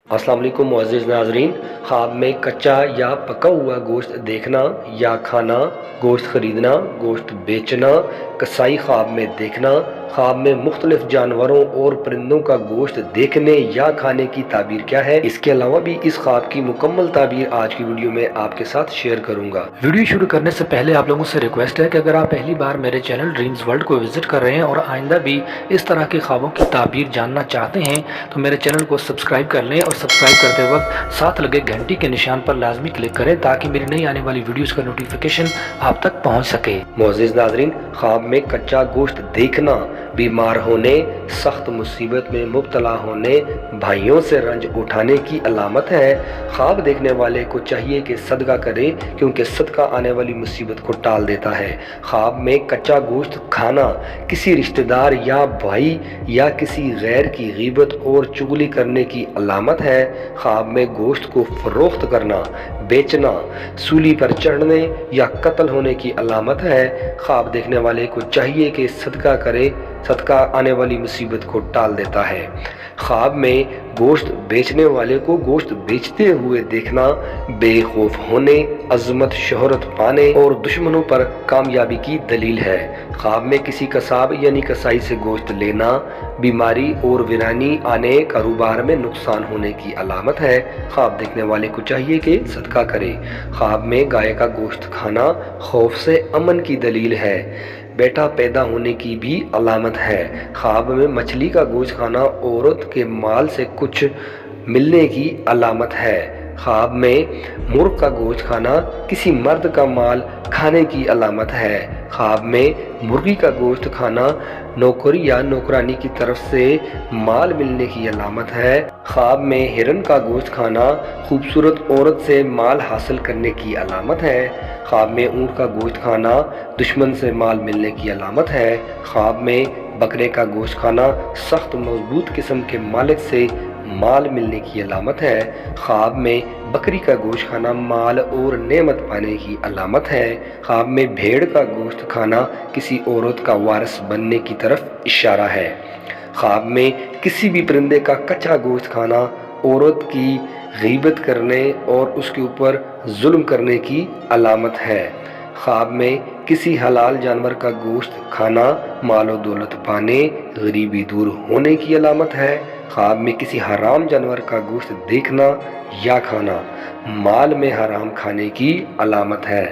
अस्सलाम वालेकुम मुअज़्ज़िज़ नाज़रीन। ख्वाब में कच्चा या पका हुआ गोश्त देखना या खाना, गोश्त खरीदना, गोश्त बेचना, कसाई ख्वाब में देखना, ख्वाब में मुख्तलिफ जानवरों और परिंदों का गोश्त देखने या खाने की ताबीर क्या है, इसके अलावा भी इस ख्वाब की मुकम्मल ताबीर आज की वीडियो में आपके साथ शेयर करूंगा। वीडियो शुरू करने से पहले आप लोगों से रिक्वेस्ट है कि अगर आप पहली बार मेरे चैनल ड्रीम्स वर्ल्ड को विजिट कर रहे हैं और आइंदा भी इस तरह के ख्वाबों की ताबीर जानना चाहते हैं तो मेरे चैनल को सब्सक्राइब कर लें और सब्सक्राइब करते वक्त साथ लगे घंटी के निशान पर लाजमी क्लिक करें ताकि मेरी नई आने वाली वीडियोस का नोटिफिकेशन आप तक पहुंच सके। मुअज़्ज़िज़ नाज़रीन, ख्वाब में कच्चा गोश्त देखना बीमार होने, सख्त मुसीबत में मुब्तला होने, भाइयों से रंज उठाने की अलामत है। ख्वाब देखने वाले को चाहिए कि सदका करे क्योंकि सदका आने वाली मुसीबत को टाल देता है। ख्वाब में कच्चा गोश्त खाना किसी रिश्तेदार या भाई या किसी गैर की गीबत और चुगली करने की अलामत है। ख्वाब में गोश्त को फरोख्त करना, बेचना, सूली पर चढ़ने या कत्ल होने की अलामत है। ख्वाब देखने वाले को चाहिए कि सदका करे, सदका आने वाली मुसीबत को टाल देता है। ख्वाब में गोश्त बेचने वाले को गोश्त बेचते हुए देखना बेखौफ होने, अजमत, शोहरत पाने और दुश्मनों पर कामयाबी की दलील है। ख्वाब में किसी कसाब यानी कसाई से गोश्त लेना बीमारी और वीरानी आने, कारोबार में नुकसान होने की अलामत है। ख्वाब देखने वाले को चाहिए कि सदका करे। ख्वाब में गाय का गोश्त खाना खौफ से अमन की दलील है, बेटा पैदा होने की भी अलामत है। ख्वाब में मछली का गोश्त खाना औरत के माल से कुछ मिलने की अलामत है। ख्वाब में मुर्ग का गोश्त खाना किसी मर्द का माल खाने की अलामत है। ख्वाब में मुर्गी का गोश्त खाना नौकरी या नौकरानी की तरफ से माल मिलने की अलामत है। ख्वाब में हिरन का गोश्त खाना खूबसूरत औरत से माल हासिल करने की अलामत है। ख्वाब में ऊँट का गोश्त खाना दुश्मन से माल मिलने की अलामत है। ख्वाब में बकरे का गोश्त खाना सख्त मजबूत किस्म के मालिक से माल मिलने की अलामत है। ख्वाब में बकरी का गोश्त खाना माल और नेमत पाने की अलामत है। ख्वाब में भेड़ का गोश्त खाना किसी औरत का वारिस बनने की तरफ इशारा है। ख्वाब में किसी भी परिंदे का कच्चा गोश्त खाना औरत की गीबत करने और उसके ऊपर जुल्म करने की अलामत है। ख्वाब में किसी हलाल जानवर का गोश्त खाना माल और दौलत पाने, गरीबी दूर होने की अलामत है। ख्वाब में किसी हराम जानवर का गोश्त देखना या खाना माल में हराम खाने की अलामत है।